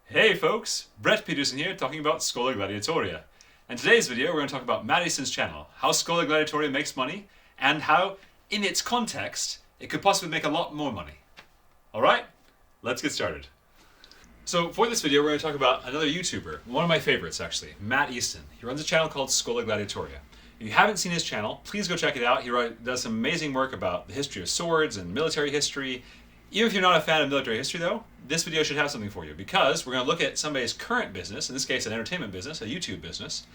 Hey folks, Brett Peterson here talking about Schola Gladiatoria. In today's video we're going to talk about Matt Easton's channel, how Schola Gladiatoria makes money, and how, in its context, it could possibly make a lot more money. Alright, let's get started. So for this video we're going to talk about another YouTuber, one of my favorites actually, Matt Easton. He runs a channel called Schola Gladiatoria. If you haven't seen his channel, please go check it out. He does some amazing work about the history of swords and military history. Even if you're not a fan of military history though, this video should have something for you because we're going to look at somebody's current business, in this case an entertainment business, a YouTube business,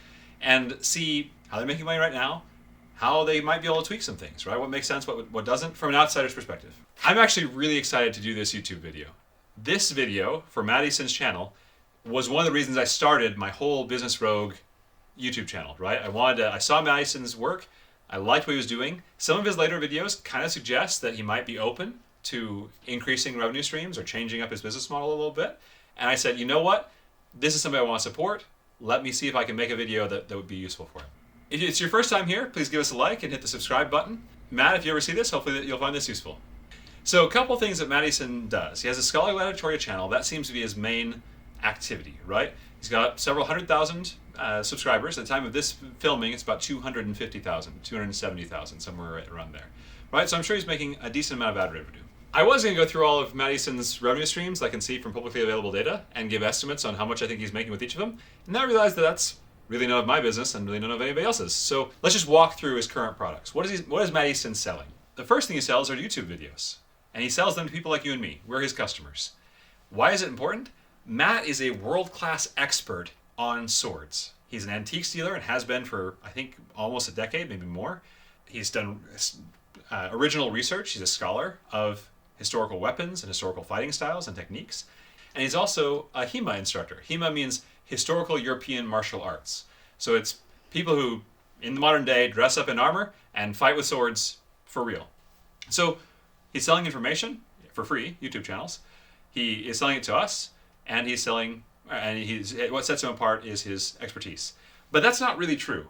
and see how they're making money right now, how they might be able to tweak some things, right? What makes sense, what doesn't, from an outsider's perspective. I'm actually really excited to do this YouTube video. This video for Matt Easton's channel was one of the reasons I started my whole Business Rogue YouTube channel, right? I saw Matt Easton's work, I liked what he was doing. Some of his later videos kind of suggest that he might be open to increasing revenue streams or changing up his business model a little bit. And I said, you know what? This is somebody I want to support. Let me see if I can make a video that would be useful for him. If it's your first time here, please give us a like and hit the subscribe button. Matt, if you ever see this, hopefully you'll find this useful. So a couple things that Matt Easton does. He has a Schola Gladiatoria channel. That seems to be his main activity, right? He's got several 100,000 subscribers. At the time of this filming, it's about 250,000, 270,000, somewhere around there. Right? So I'm sure he's making a decent amount of ad revenue. I was going to go through all of Matt Easton's revenue streams I can see from publicly available data and give estimates on how much I think he's making with each of them. And then I realized that that's really none of my business and really none of anybody else's. So let's just walk through his current products. What is Matt Easton selling? The first thing he sells are YouTube videos. And he sells them to people like you and me. We're his customers. Why is it important? Matt is a world-class expert on swords. He's an antiques dealer and has been for, I think, almost a decade, maybe more. He's done original research. He's a scholar of historical weapons and historical fighting styles and techniques. And he's also a HEMA instructor. HEMA means Historical European Martial Arts. So it's people who, in the modern day, dress up in armor and fight with swords for real. So he's selling information for free, YouTube channels. He is selling it to us, and what sets him apart is his expertise. But that's not really true.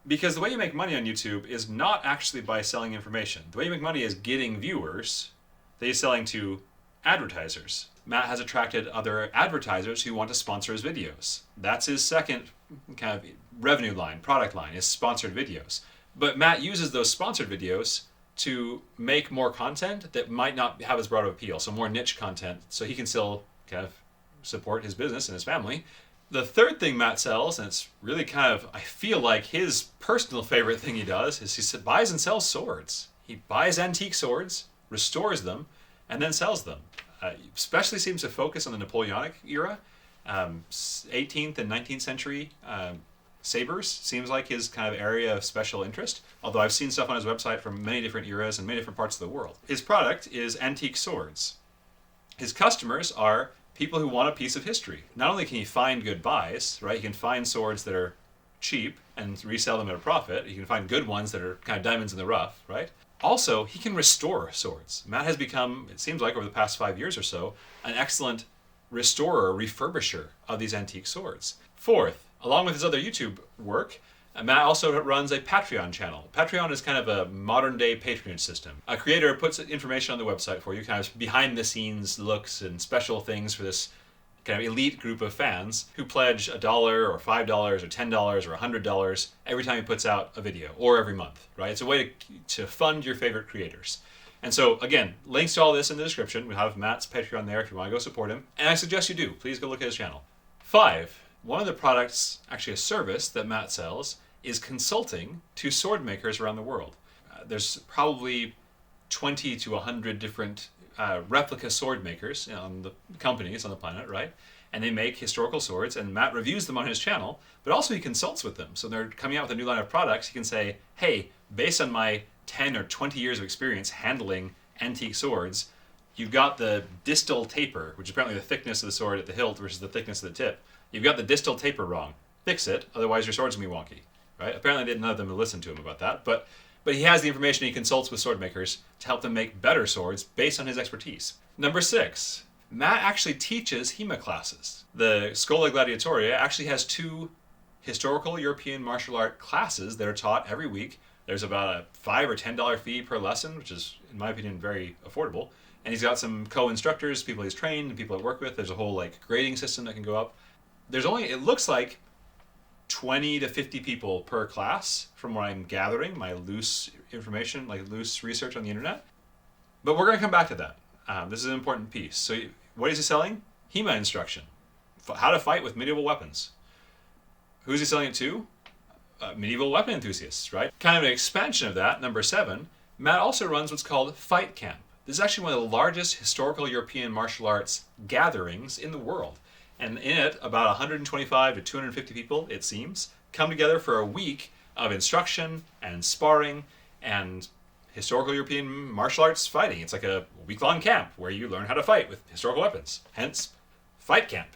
Because the way you make money on YouTube is not actually by selling information. The way you make money is getting viewers that he's selling to advertisers. Matt has attracted other advertisers who want to sponsor his videos. That's his second kind of revenue line, product line, is sponsored videos. But Matt uses those sponsored videos to make more content that might not have as broad of appeal, so more niche content, so he can still kind of support his business and his family. The third thing Matt sells, and it's really kind of, I feel like his personal favorite thing he does, is he buys and sells swords. He buys antique swords, restores them, and then sells them. Especially seems to focus on the Napoleonic era, 18th and 19th century sabers seems like his kind of area of special interest, although I've seen stuff on his website from many different eras and many different parts of the world. His product is antique swords. His customers are people who want a piece of history. Not only can he find good buys, right? He can find swords that are cheap and resell them at a profit. You can find good ones that are kind of diamonds in the rough, right? Also, he can restore swords. Matt has become, it seems like over the past 5 years or so, an excellent restorer, refurbisher of these antique swords. Fourth, along with his other YouTube work, Matt also runs a Patreon channel. Patreon is kind of a modern-day patronage system. A creator puts information on the website for you, kind of behind-the-scenes looks and special things for this kind of elite group of fans who pledge $1 or $5 or $10 or $100 every time he puts out a video, or every month, right? It's a way to fund your favorite creators. And so, again, links to all this in the description. We have Matt's Patreon there if you want to go support him. And I suggest you do. Please go look at his channel. 5. One of the products, actually a service that Matt sells, is consulting to sword makers around the world. There's probably 20 to 100 different replica sword makers on the companies on the planet, right? And they make historical swords, and Matt reviews them on his channel, but also he consults with them. So they're coming out with a new line of products. He can say, hey, based on my 10 or 20 years of experience handling antique swords, you've got the distal taper, which is apparently the thickness of the sword at the hilt versus the thickness of the tip. You've got the distal taper wrong. Fix it, otherwise your sword's gonna be wonky, right? Apparently none of them listen to him about that, but he has the information. He consults with sword makers to help them make better swords based on his expertise. Number 6, Matt actually teaches HEMA classes. The Schola Gladiatoria actually has 2 historical European martial art classes that are taught every week. There's about a $5 or $10 fee per lesson, which is, in my opinion, very affordable. And he's got some co-instructors, people he's trained, and people I work with. There's a whole like grading system that can go up. There's only, it looks like 20 to 50 people per class from what I'm gathering, my loose information, like loose research on the internet. But we're going to come back to that. This is an important piece. So what is he selling? HEMA instruction. How to fight with medieval weapons. Who's he selling it to? Medieval weapon enthusiasts, right? Kind of an expansion of that, number 7, Matt also runs what's called Fight Camp. This is actually one of the largest historical European martial arts gatherings in the world. And in it, about 125 to 250 people, it seems, come together for a week of instruction and sparring and historical European martial arts fighting. It's like a week-long camp where you learn how to fight with historical weapons, hence Fight Camp.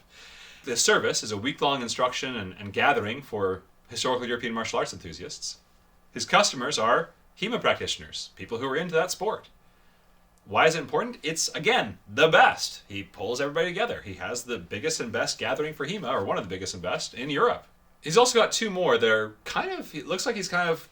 This service is a week-long instruction and gathering for historical European martial arts enthusiasts. His customers are HEMA practitioners, people who are into that sport. Why is it important? It's, again, the best. He pulls everybody together. He has the biggest and best gathering for HEMA, or one of the biggest and best, in Europe. He's also got 2 more that are kind of, it looks like he's kind of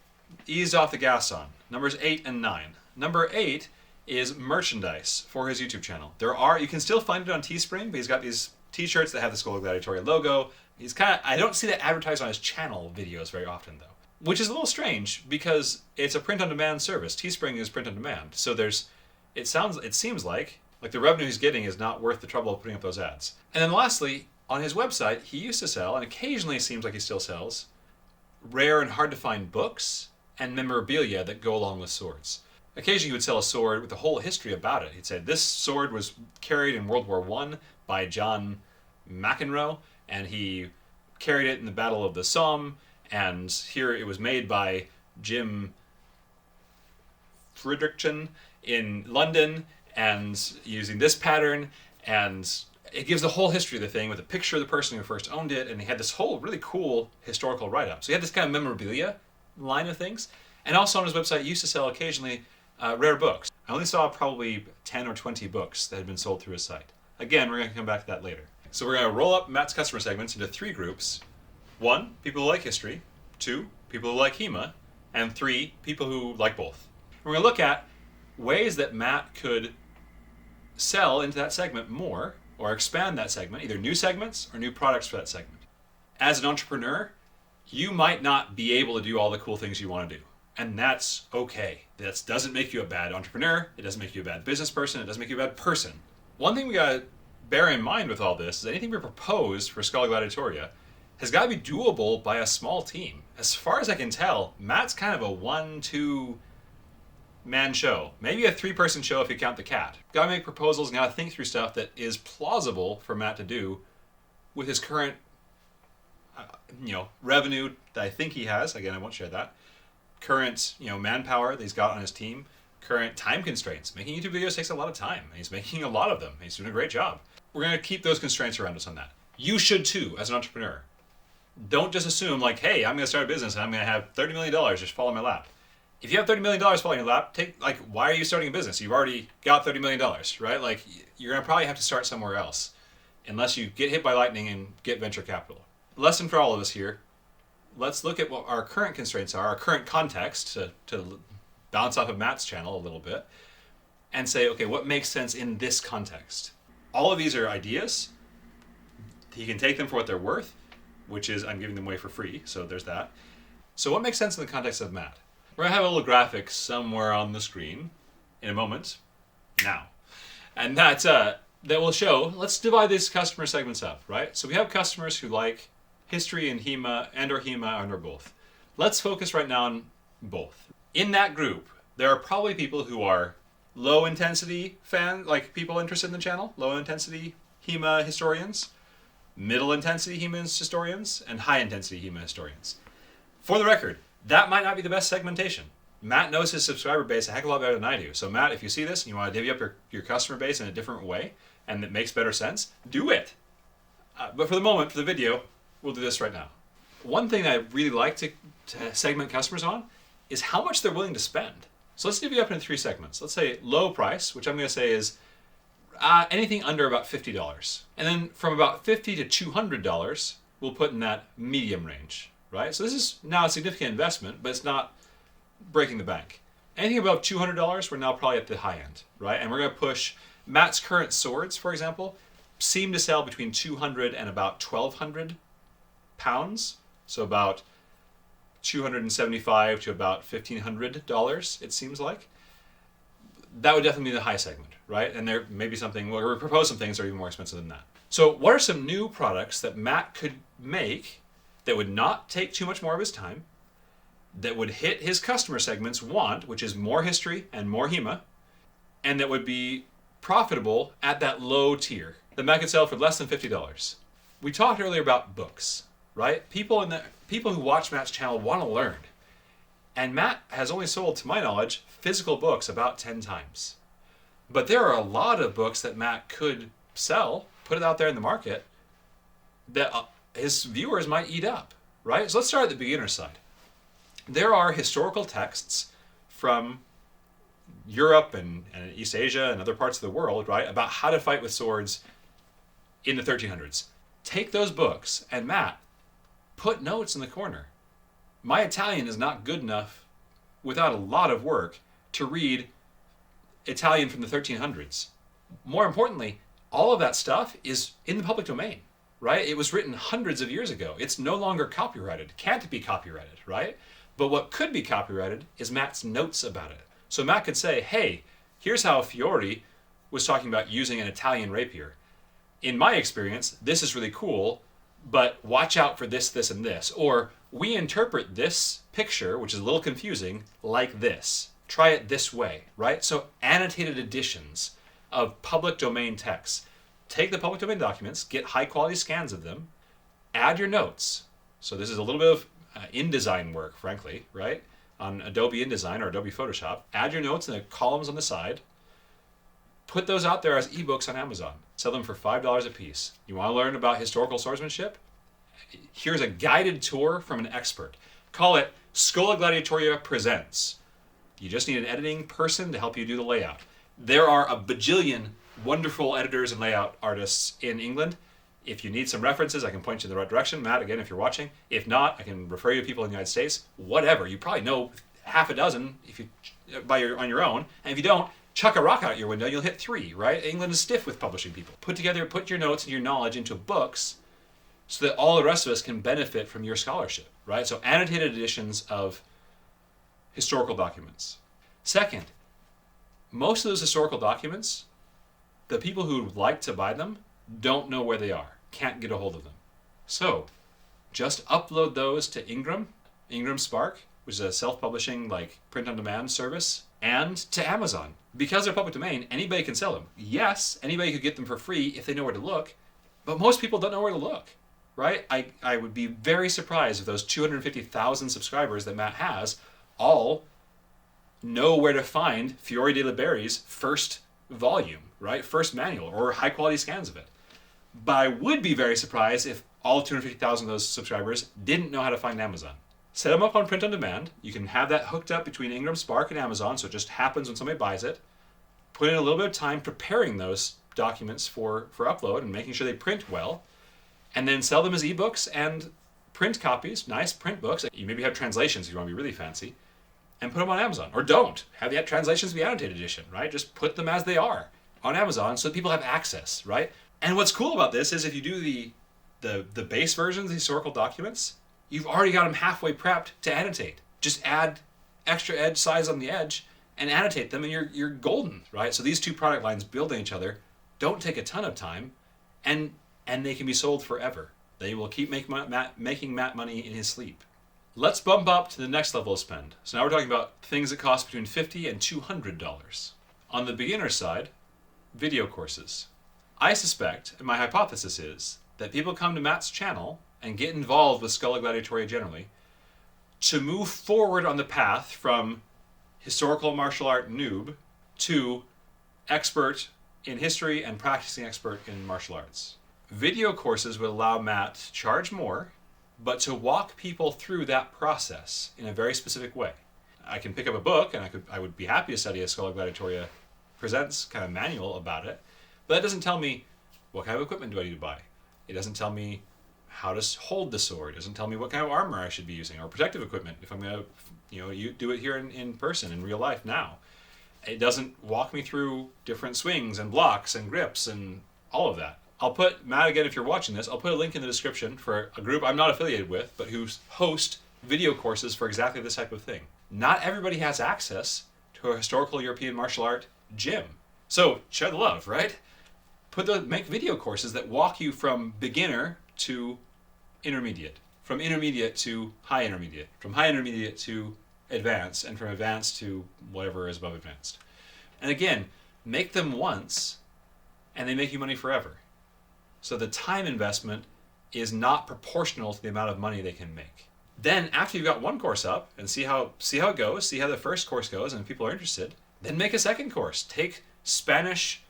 eased off the gas on. Numbers 8 and 9. Number 8 is merchandise for his YouTube channel. You can still find it on Teespring, but he's got these t-shirts that have the Schola Gladiatoria logo. I don't see that advertised on his channel videos very often, though. Which is a little strange, because it's a print-on-demand service. Teespring is print-on-demand, so it seems like the revenue he's getting is not worth the trouble of putting up those ads. And then lastly, on his website, he used to sell, and occasionally it seems like he still sells, rare and hard to find books and memorabilia that go along with swords. Occasionally he would sell a sword with a whole history about it. He'd say, this sword was carried in World War I by John McEnroe, and he carried it in the Battle of the Somme, and here it was made by Jim Friedrichsen in London, and using this pattern, and it gives the whole history of the thing with a picture of the person who first owned it, and he had this whole really cool historical write-up. So he had this kind of memorabilia line of things, and also on his website he used to sell occasionally rare books. I only saw probably 10 or 20 books that had been sold through his site. Again, we're going to come back to that later. So we're going to roll up Matt's customer segments into 3 groups. 1, people who like history. 2, people who like HEMA. And 3, people who like both. We're going to look at ways that Matt could sell into that segment more, or expand that segment, either new segments or new products for that segment. As an entrepreneur, you might not be able to do all the cool things you want to do. And that's okay. That doesn't make you a bad entrepreneur. It doesn't make you a bad business person. It doesn't make you a bad person. One thing we got to bear in mind with all this is anything we propose for Schola Gladiatoria has got to be doable by a small team. As far as I can tell, Matt's kind of a 1-2 man show. Maybe a 3-person show if you count the cat. Gotta make proposals and gotta think through stuff that is plausible for Matt to do with his current revenue that I think he has. Again, I won't share that. Current, manpower that he's got on his team. Current time constraints. Making YouTube videos takes a lot of time. And he's making a lot of them. He's doing a great job. We're going to keep those constraints around us on that. You should too, as an entrepreneur. Don't just assume hey, I'm going to start a business and I'm going to have $30 million just fall in my lap. If you have $30 million falling in your lap, why are you starting a business? You've already got $30 million, right? You're going to probably have to start somewhere else unless you get hit by lightning and get venture capital. Lesson for all of us here. Let's look at what our current constraints are, our current context, to bounce off of Matt's channel a little bit, and say, okay, what makes sense in this context? All of these are ideas. He can take them for what they're worth, which is I'm giving them away for free, so there's that. So what makes sense in the context of Matt? We're going to have a little graphic somewhere on the screen in a moment, now. And that will show, let's divide these customer segments up, right? So we have customers who like history and HEMA, and/or both. Let's focus right now on both. In that group, there are probably people who are low intensity people interested in the channel, low intensity HEMA historians, middle intensity HEMA historians, and high intensity HEMA historians. For the record, that might not be the best segmentation. Matt knows his subscriber base a heck of a lot better than I do. So Matt, if you see this and you want to divvy up your customer base in a different way, and that makes better sense, do it. But for the moment, for the video, we'll do this right now. One thing I really like to segment customers on is how much they're willing to spend. So let's divvy up into 3 segments. Let's say low price, which I'm going to say is anything under about $50. And then from about $50 to $200, we'll put in that medium range, right? So this is now a significant investment, but it's not breaking the bank. Anything above $200, we're now probably at the high end, right? And we're going to push Matt's current swords, for example, seem to sell between 200 and about 1,200 pounds. So about 275 to about $1,500, it seems like. That would definitely be the high segment, right? And there may be something, we'll propose some things that are even more expensive than that. So what are some new products that Matt could make that would not take too much more of his time, that would hit his customer segment's want, which is more history and more HEMA, and that would be profitable at that low tier that Matt could sell for less than $50? We talked earlier about books, right? People who watch Matt's channel want to learn. And Matt has only sold, to my knowledge, physical books about 10 times. But there are a lot of books that Matt could sell, put it out there in the market, that his viewers might eat up, right? So let's start at the beginner side. There are historical texts from Europe and East Asia and other parts of the world, right, about how to fight with swords in the 1300s. Take those books and, Matt, put notes in the corner. My Italian is not good enough, without a lot of work, to read Italian from the 1300s. More importantly, all of that stuff is in the public domain, right? It was written hundreds of years ago. It's no longer copyrighted. Can't be copyrighted, right? But what could be copyrighted is Matt's notes about it. So Matt could say, hey, here's how Fiore was talking about using an Italian rapier. In my experience, this is really cool, but watch out for this, this, and this. Or we interpret this picture, which is a little confusing, like this. Try it this way, right? So annotated editions of public domain texts. Take the public domain documents, get high quality scans of them, add your notes. So this is a little bit of InDesign work, frankly, right? On Adobe InDesign or Adobe Photoshop. Add your notes in the columns on the side. Put those out there as ebooks on Amazon. Sell them for $5 a piece. You want to learn about historical swordsmanship? Here's a guided tour from an expert. Call it Schola Gladiatoria Presents. You just need an editing person to help you do the layout. There are a bajillion wonderful editors and layout artists in England. If you need some references, I can point you in the right direction. Matt, again, if you're watching. If not, I can refer you to people in the United States. Whatever. You probably know half a dozen if you on your own. And if you don't, chuck a rock out your window, you'll hit 3, right? England is stiff with publishing people. Put your notes and your knowledge into books so that all the rest of us can benefit from your scholarship, right? So annotated editions of historical documents. Second, most of those historical documents, the people who would like to buy them don't know where they are, can't get a hold of them. So just upload those to Ingram Spark, which is a self-publishing like print-on-demand service, and to Amazon. Because they're public domain, anybody can sell them. Yes, anybody could get them for free if they know where to look, but most people don't know where to look, right? I would be very surprised if those 250,000 subscribers that Matt has all know where to find Fiore de Liberi's first volume, right? First manual or high quality scans of it. But I would be very surprised if all 250,000 of those subscribers didn't know how to find Amazon. Set them up on print on demand. You can have that hooked up between Ingram Spark and Amazon, so it just happens when somebody buys it. Put in a little bit of time preparing those documents for upload and making sure they print well, and then sell them as ebooks and print copies, nice print books. You maybe have translations if you want to be really fancy, and put them on Amazon. Or don't. Have the translations be annotated edition, right? Just put them as they are on Amazon so that people have access, right? And what's cool about this is if you do the base versions of the historical documents, you've already got them halfway prepped to annotate. Just add extra edge size on the edge and annotate them, and you're golden, right? So these two product lines building each other don't take a ton of time, and they can be sold forever. They will keep making Matt money in his sleep. Let's bump up to the next level of spend. So now we're talking about things that cost between $50 and $200. On the beginner side, video courses. I suspect, and my hypothesis is, that people come to Matt's channel and get involved with Schola Gladiatoria generally to move forward on the path from historical martial art noob to expert in history and practicing expert in martial arts. Video courses would allow Matt to charge more, but to walk people through that process in a very specific way. I can pick up a book, and I would be happy to study a Schola Gladiatoria Presents kind of manual about it, but that doesn't tell me what kind of equipment do I need to buy. It doesn't tell me how to hold the sword. It doesn't tell me what kind of armor I should be using or protective equipment if I'm going to, you do it here in person, in real life now. It doesn't walk me through different swings and blocks and grips and all of that. I'll put, Matt, again, if you're watching this, I'll put a link in the description for a group I'm not affiliated with, but who host video courses for exactly this type of thing. Not everybody has access to a historical European martial art gym. So share the love, right? Make video courses that walk you from beginner to intermediate, from intermediate to high intermediate, from high intermediate to advanced, and from advanced to whatever is above advanced. And again, make them once and they make you money forever. So the time investment is not proportional to the amount of money they can make. Then after you've got one course up and see how it goes, see how the first course goes, and if people are interested, then make a second course. Take Spanish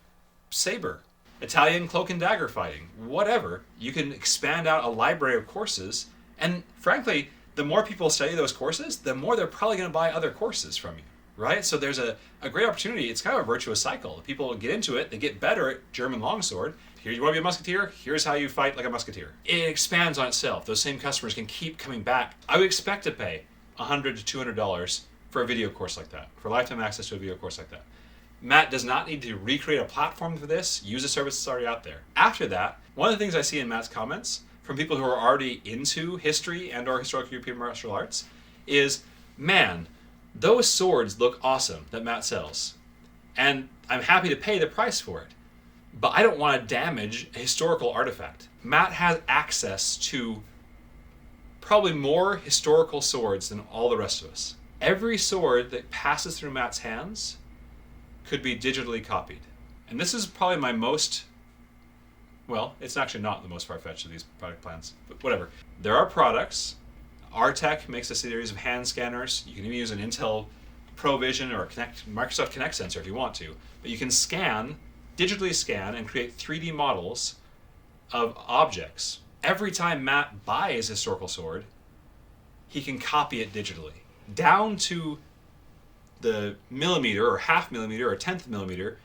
saber, Italian cloak and dagger fighting, whatever. You can expand out a library of courses, and frankly, the more people study those courses, the more they're probably going to buy other courses from you, right? So there's a great opportunity. It's kind of a virtuous cycle. People get into it, they get better at German longsword. Here, you want to be a musketeer? Here's how you fight like a musketeer. It expands on itself. Those same customers can keep coming back. I would expect to pay $100 to $200 for a video course like that, for lifetime access to a video course like that. Matt does not need to recreate a platform for this. Use a service that's already out there. After that, one of the things I see in Matt's comments from people who are already into history and or historical European martial arts is, man, those swords look awesome that Matt sells. And I'm happy to pay the price for it. But I don't want to damage a historical artifact. Matt has access to probably more historical swords than all the rest of us. Every sword that passes through Matt's hands could be digitally copied. And this is probably my most, well, it's actually not the most far-fetched of these product plans, but whatever. There are products. Artec makes a series of hand scanners. You can even use an Intel ProVision or a Microsoft Kinect sensor if you want to. But you can digitally scan and create 3D models of objects. Every time Matt buys a historical sword, he can copy it digitally, down to the millimeter or half millimeter or tenth millimeter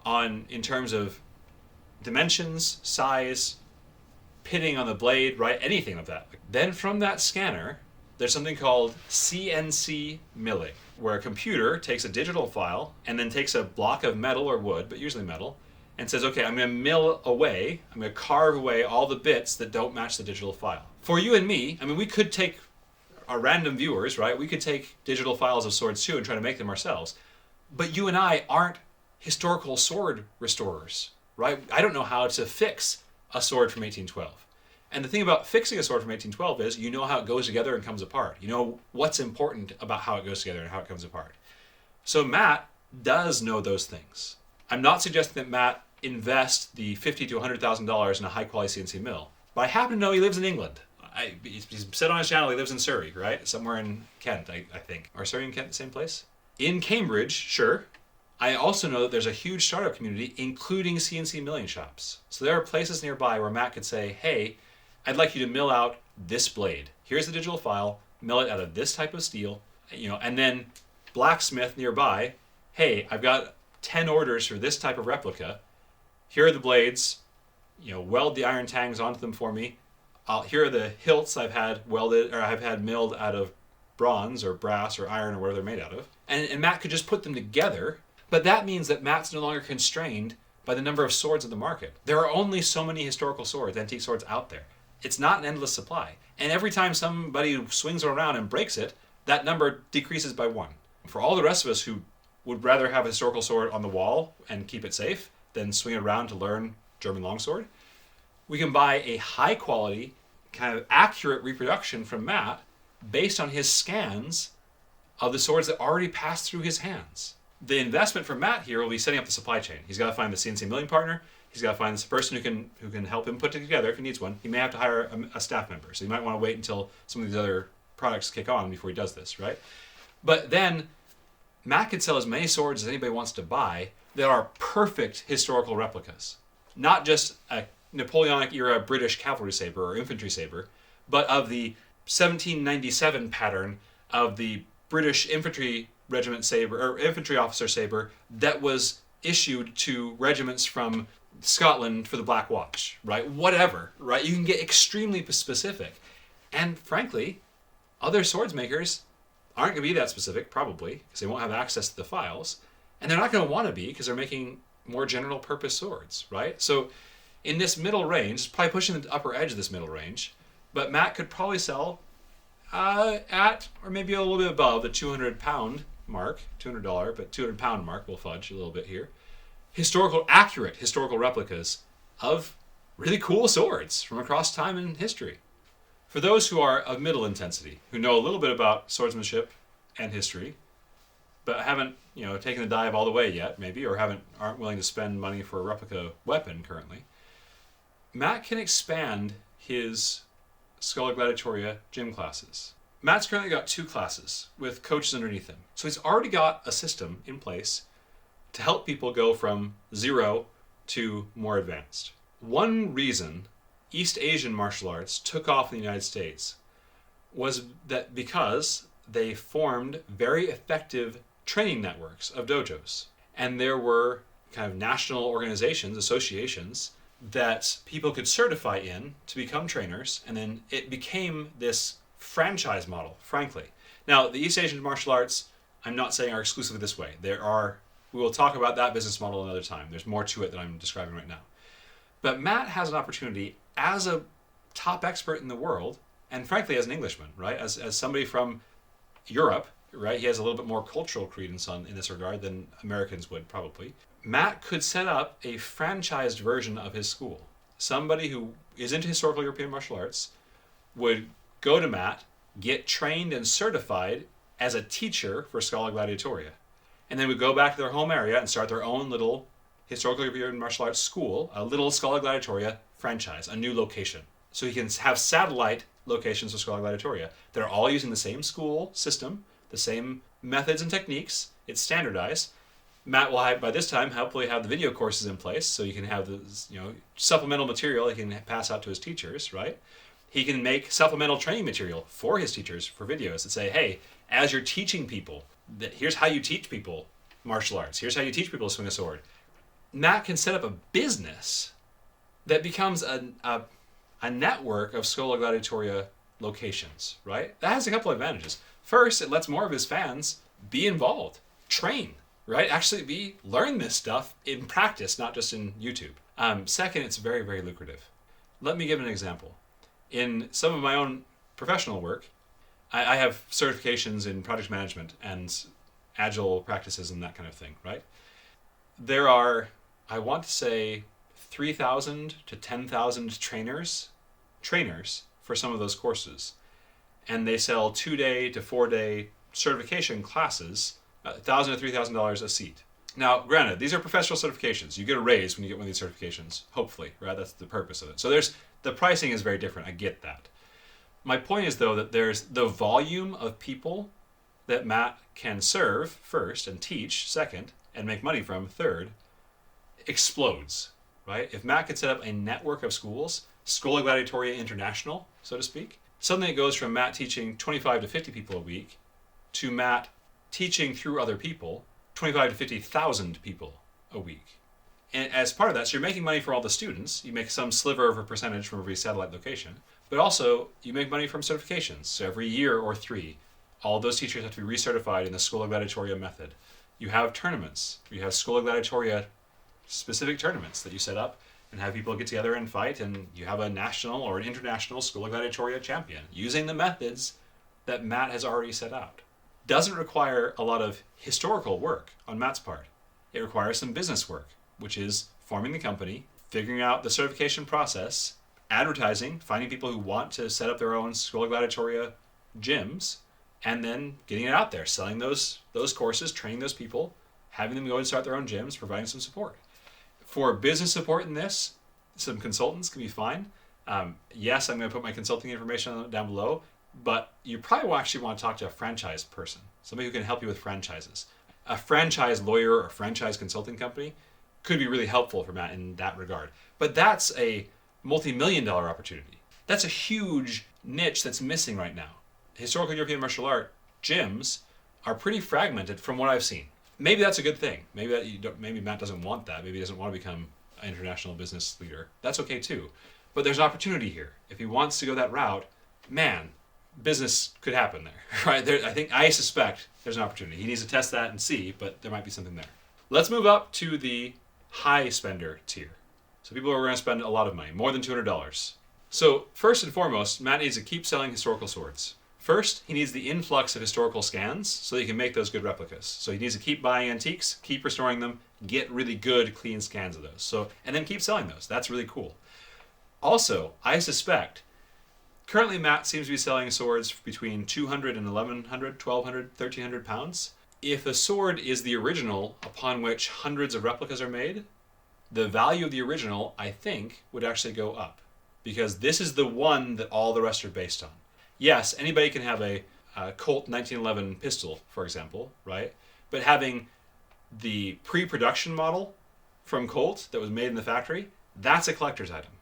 in terms of dimensions, size, pitting on the blade, right? Anything of that. Then from that scanner, there's something called CNC milling, where a computer takes a digital file and then takes a block of metal or wood, but usually metal, and says, okay, I'm going to mill away, I'm going to carve away all the bits that don't match the digital file. For you and me, I mean, we could take our random viewers, right? We could take digital files of swords too and try to make them ourselves. But you and I aren't historical sword restorers, right? I don't know how to fix a sword from 1812. And the thing about fixing a sword from 1812 is you know how it goes together and comes apart. You know what's important about how it goes together and how it comes apart. So Matt does know those things. I'm not suggesting that Matt invest the $50,000 to $100,000 in a high-quality CNC mill, but I happen to know he lives in England. He's said on his channel he lives in Surrey, right? Somewhere in Kent, I think. Are Surrey and Kent the same place? In Cambridge, sure. I also know that there's a huge startup community, including CNC milling shops. So there are places nearby where Matt could say, hey, I'd like you to mill out this blade. Here's the digital file, mill it out of this type of steel, and then blacksmith nearby, hey, I've got 10 orders for this type of replica. Here are the blades, weld the iron tangs onto them for me. Here are the hilts I've had welded, or I've had milled out of bronze or brass or iron or whatever they're made out of. And Matt could just put them together, but that means that Matt's no longer constrained by the number of swords in the market. There are only so many historical swords, antique swords out there. It's not an endless supply. And every time somebody swings it around and breaks it, that number decreases by 1. For all the rest of us who would rather have a historical sword on the wall and keep it safe than swing it around to learn German longsword, we can buy a high quality, kind of accurate reproduction from Matt based on his scans of the swords that already passed through his hands. The investment for Matt here will be setting up the supply chain. He's got to find the CNC milling partner. He's got to find this person who can help him put it together if he needs one. He may have to hire a staff member, so he might want to wait until some of these other products kick on before he does this, right? But then Matt could sell as many swords as anybody wants to buy that are perfect historical replicas. Not just a Napoleonic era British cavalry saber or infantry saber, but of the 1797 pattern of the British infantry regiment saber or infantry officer saber that was issued to regiments from Scotland for the Black Watch, right? Whatever, right? You can get extremely specific. And frankly, other swords makers aren't going to be that specific, probably, because they won't have access to the files. And they're not going to want to be because they're making more general purpose swords, right? So in this middle range, probably pushing the upper edge of this middle range, but Matt could probably sell at, or maybe a little bit above the £200 mark, $200, but £200 mark, we'll fudge a little bit here. Accurate historical replicas of really cool swords from across time and history. For those who are of middle intensity, who know a little bit about swordsmanship and history, but haven't, taken the dive all the way yet, maybe, or aren't willing to spend money for a replica weapon currently, Matt can expand his Schola Gladiatoria gym classes. Matt's currently got 2 classes with coaches underneath him. So he's already got a system in place to help people go from 0 to more advanced. One reason East Asian martial arts took off in the United States was that because they formed very effective training networks of dojos. And there were kind of national organizations, associations, that people could certify in to become trainers, and then it became this franchise model, frankly. Now, the East Asian martial arts, I'm not saying are exclusively this way. We will talk about that business model another time. There's more to it than I'm describing right now. But Matt has an opportunity as a top expert in the world, and frankly as an Englishman, right? As somebody from Europe, right? He has a little bit more cultural credence in this regard than Americans would probably. Matt could set up a franchised version of his school. Somebody who is into historical European martial arts would go to Matt, get trained and certified as a teacher for Schola Gladiatoria, and then would go back to their home area and start their own little historical European martial arts school, a little Schola Gladiatoria franchise, a new location. So he can have satellite locations of Schola Gladiatoria that are all using the same school system, the same methods and techniques. It's standardized. Matt will by this time hopefully have the video courses in place, so you can have the supplemental material he can pass out to his teachers, right? He can make supplemental training material for his teachers for videos that say, hey, as you're teaching people, here's how you teach people martial arts. Here's how you teach people to swing a sword. Matt can set up a business that becomes a network of Schola Gladiatoria locations, right? That has a couple of advantages. First, it lets more of his fans be involved, train, right? Actually learn this stuff in practice, not just in YouTube. Second, it's very, very lucrative. Let me give an example. In some of my own professional work, I have certifications in project management and agile practices and that kind of thing, right? There are, I want to say, 3,000 to 10,000 trainers for some of those courses. And they sell 2-day to 4-day certification classes, $1,000 to $3,000 a seat. Now, granted, these are professional certifications. You get a raise when you get one of these certifications, hopefully, right? That's the purpose of it. So the pricing is very different. I get that. My point is, though, that there's the volume of people that Matt can serve first and teach second and make money from third explodes, right? If Matt could set up a network of schools, Schola Gladiatoria International, so to speak, suddenly it goes from Matt teaching 25 to 50 people a week to Matt teaching through other people 25 to 50,000 people a week. And as part of that, so you're making money for all the students. You make some sliver of a percentage from every satellite location, but also you make money from certifications. So every year or 3, all of those teachers have to be recertified in the Schola Gladiatoria method. You have tournaments. You have Schola Gladiatoria specific tournaments that you set up and have people get together and fight, and you have a national or an international Schola Gladiatoria champion using the methods that Matt has already set out. Doesn't require a lot of historical work on Matt's part. It requires some business work, which is forming the company, figuring out the certification process, advertising, finding people who want to set up their own Schola Gladiatoria gyms, and then getting it out there, selling those courses, training those people, having them go and start their own gyms, providing some support. For business support in this, some consultants can be fine. Yes, I'm going to put my consulting information down below, but you probably will actually want to talk to a franchise person, somebody who can help you with franchises. A franchise lawyer or franchise consulting company could be really helpful for Matt in that regard. But that's a multi-million-dollar opportunity. That's a huge niche that's missing right now. Historical European martial art gyms are pretty fragmented from what I've seen. Maybe that's a good thing. Maybe Matt doesn't want that. Maybe he doesn't want to become an international business leader. That's okay too. But there's an opportunity here. If he wants to go that route, man, business could happen there, right? I suspect there's an opportunity. He needs to test that and see, but there might be something there. Let's move up to the high spender tier. So people are going to spend a lot of money, more than $200. So first and foremost, Matt needs to keep selling historical swords. First, he needs the influx of historical scans so that he can make those good replicas. So he needs to keep buying antiques, keep restoring them, get really good, clean scans of those. And then keep selling those. That's really cool. Also, I suspect, currently Matt seems to be selling swords between 200 and 1,100, 1,200, 1,300 pounds. If a sword is the original upon which hundreds of replicas are made, the value of the original, I think, would actually go up. Because this is the one that all the rest are based on. Yes, anybody can have a Colt 1911 pistol, for example, right? But having the pre-production model from Colt that was made in the factory, that's a collector's item.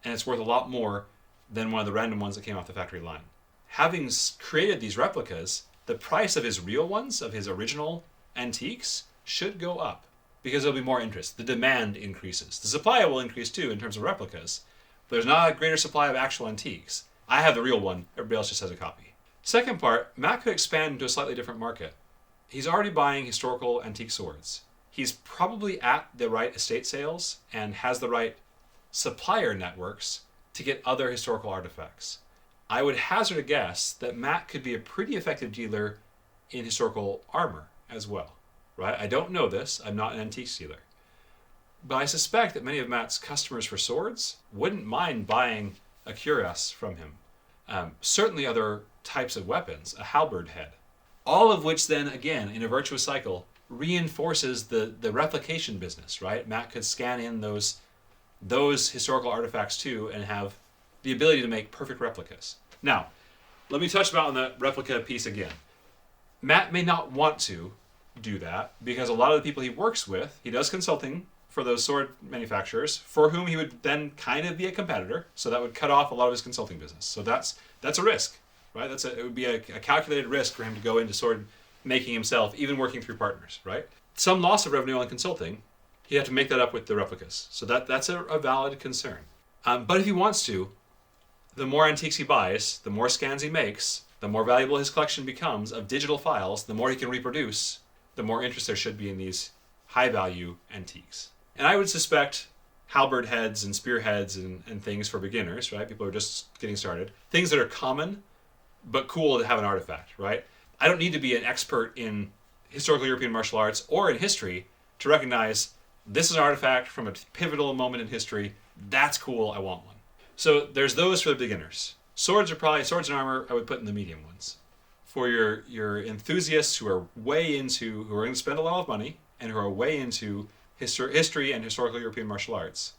And it's worth a lot more than one of the random ones that came off the factory line. Having created these replicas, the price of his real ones, of his original antiques, should go up because there'll be more interest. The demand increases. The supply will increase too in terms of replicas, but there's not a greater supply of actual antiques. I have the real one, everybody else just has a copy. Second part, Matt could expand into a slightly different market. He's already buying historical antique swords. He's probably at the right estate sales and has the right supplier networks to get other historical artifacts. I would hazard a guess that Matt could be a pretty effective dealer in historical armor as well, right? I don't know this, I'm not an antiques dealer. But I suspect that many of Matt's customers for swords wouldn't mind buying a cuirass from him. Certainly other types of weapons, a halberd head. All of which then, again, in a virtuous cycle, reinforces the replication business, right? Matt could scan in those historical artifacts too and have the ability to make perfect replicas. Now, let me touch on the replica piece again. Matt may not want to do that because a lot of the people he works with, he does consulting for those sword manufacturers for whom he would then kind of be a competitor. So that would cut off a lot of his consulting business. So that's a risk, right? It would be a calculated risk for him to go into sword making himself, even working through partners, right? Some loss of revenue on consulting, he'd have to make that up with the replicas. So that's a valid concern. But if he wants to, the more antiques he buys, the more scans he makes, the more valuable his collection becomes of digital files, the more he can reproduce, the more interest there should be in these high-value antiques. And I would suspect halberd heads and spearheads and things for beginners, right? People are just getting started. Things that are common, but cool to have an artifact, right? I don't need to be an expert in historical European martial arts or in history to recognize this is an artifact from a pivotal moment in history. That's cool, I want one. So there's those for the beginners. Swords and armor, I would put in the medium ones. For your enthusiasts who are going to spend a lot of money and who are way into history and historical European martial arts,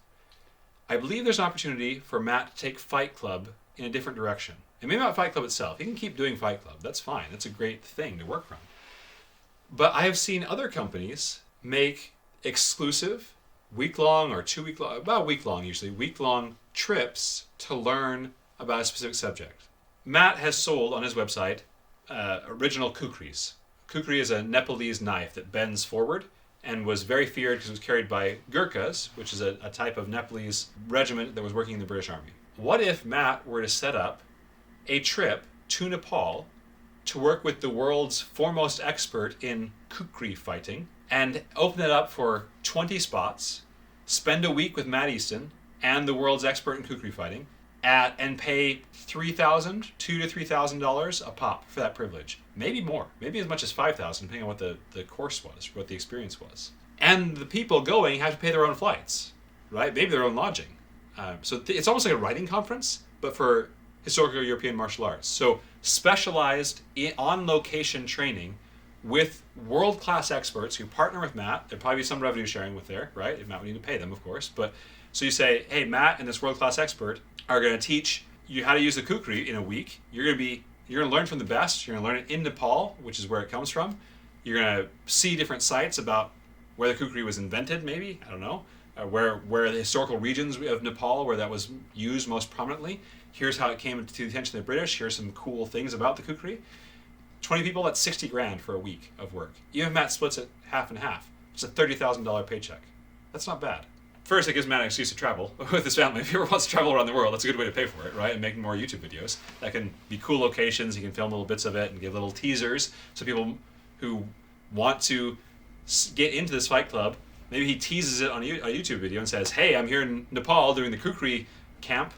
I believe there's an opportunity for Matt to take Fight Club in a different direction. And maybe not Fight Club itself. He can keep doing Fight Club. That's fine. That's a great thing to work from. But I have seen other companies make exclusive week-long or 2 week long, about a week-long usually, week-long trips to learn about a specific subject. Matt has sold on his website original kukris. Kukri is a Nepalese knife that bends forward and was very feared because it was carried by Gurkhas, which is a type of Nepalese regiment that was working in the British Army. What if Matt were to set up a trip to Nepal to work with the world's foremost expert in kukri fighting and open it up for 20 spots, spend a week with Matt Easton and the world's expert in kukri fighting, and pay $2,000 to $3,000 a pop for that privilege. Maybe more, maybe as much as $5,000, depending on what the course was, what the experience was. And the people going have to pay their own flights, right? Maybe their own lodging. It's almost like a writing conference, but for historical European martial arts. So specialized on-location training with world-class experts who partner with Matt. There'd probably be some revenue sharing with there, right? If Matt would need to pay them, of course. But so you say, hey, Matt and this world-class expert are going to teach you how to use the kukri in a week. You're going to learn from the best. You're going to learn it in Nepal, which is where it comes from. You're going to see different sites about where the kukri was invented, maybe. I don't know. Where the historical regions of Nepal where that was used most prominently. Here's how it came to the attention of the British. Here's some cool things about the kukri. 20 people, that's $60,000 for a week of work. Even if Matt splits it half and half, it's a $30,000 paycheck. That's not bad. First, it gives Matt an excuse to travel with his family. If he ever wants to travel around the world, that's a good way to pay for it, right? And make more YouTube videos. That can be cool locations. You can film little bits of it and give little teasers. So people who want to get into this fight club, maybe he teases it on a YouTube video and says, hey, I'm here in Nepal doing the kukri camp.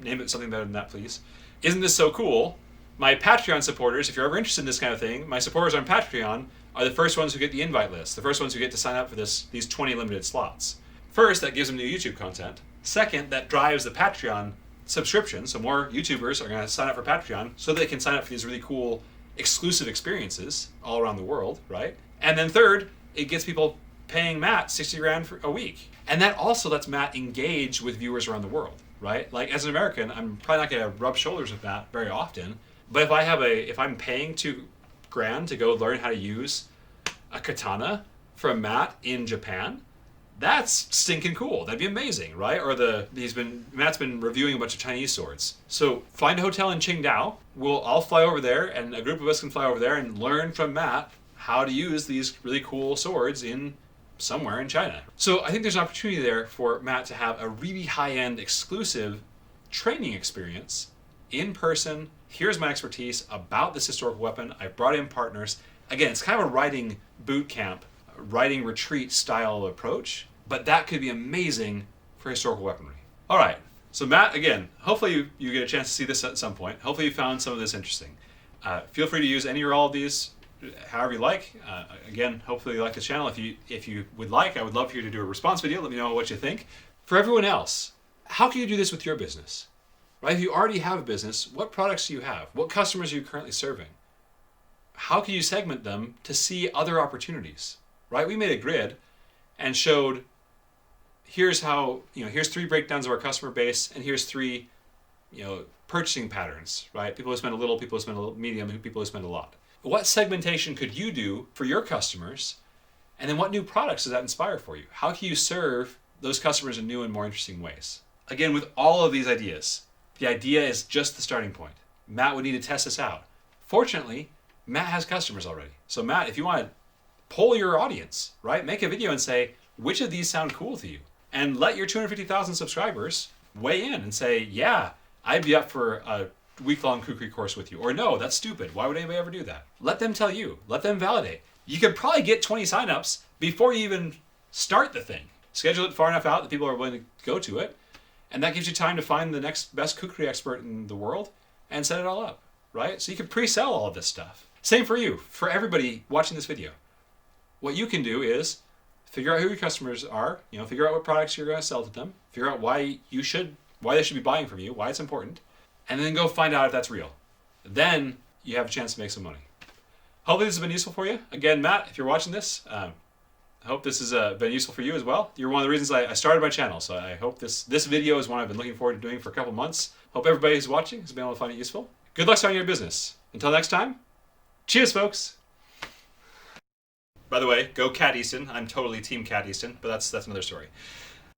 Name it something better than that, please. Isn't this so cool? My Patreon supporters, if you're ever interested in this kind of thing, my supporters on Patreon are the first ones who get the invite list, the first ones who get to sign up for these 20 limited slots. First, that gives them new YouTube content. Second, that drives the Patreon subscription, so more YouTubers are going to sign up for Patreon so they can sign up for these really cool exclusive experiences all around the world, right? And then third, it gets people paying Matt 60 grand for a week. And that also lets Matt engage with viewers around the world, right? Like as an American, I'm probably not going to rub shoulders with Matt very often, but if I'm paying 2 grand to go learn how to use a katana from Matt in Japan, that's stinking cool. That'd be amazing, right? Or Matt's been reviewing a bunch of Chinese swords. So find a hotel in Qingdao. I'll fly over there, and a group of us can fly over there and learn from Matt how to use these really cool swords in somewhere in China. So I think there's an opportunity there for Matt to have a really high-end exclusive training experience in person. Here's my expertise about this historical weapon. I brought in partners. Again, it's kind of a writing boot camp, writing retreat style approach, but that could be amazing for historical weaponry. All right, so Matt, again, hopefully you get a chance to see this at some point. Hopefully you found some of this interesting. Feel free to use any or all of these however you like. Again, hopefully you like this channel. If you would like, I would love for you to do a response video. Let me know what you think. For everyone else, how can you do this with your business? Right? If you already have a business, what products do you have? What customers are you currently serving? How can you segment them to see other opportunities? Right? We made a grid and showed here's 3 breakdowns of our customer base, and here's 3, purchasing patterns, right? People who spend a little, people who spend a little, medium, people who spend a lot. What segmentation could you do for your customers? And then what new products does that inspire for you? How can you serve those customers in new and more interesting ways? Again, with all of these ideas, the idea is just the starting point. Matt would need to test this out. Fortunately, Matt has customers already. So Matt, if you want to poll your audience, right? Make a video and say, which of these sound cool to you? And let your 250,000 subscribers weigh in and say, yeah, I'd be up for a week-long kukri course with you. Or no, that's stupid. Why would anybody ever do that? Let them tell you. Let them validate. You could probably get 20 signups before you even start the thing. Schedule it far enough out that people are willing to go to it. And that gives you time to find the next best kukri expert in the world and set it all up, right? So you can pre-sell all of this stuff. Same for you, for everybody watching this video. What you can do is figure out who your customers are, figure out what products you're going to sell to them, figure out why they should be buying from you, why it's important, and then go find out if that's real. Then you have a chance to make some money. Hopefully this has been useful for you. Again, Matt, if you're watching this, I hope this has been useful for you as well. You're one of the reasons I started my channel, so I hope this video is one I've been looking forward to doing for a couple months. Hope everybody who's watching has been able to find it useful. Good luck starting your business. Until next time, cheers, folks. By the way, go Cat Easton. I'm totally Team Cat Easton, but that's another story.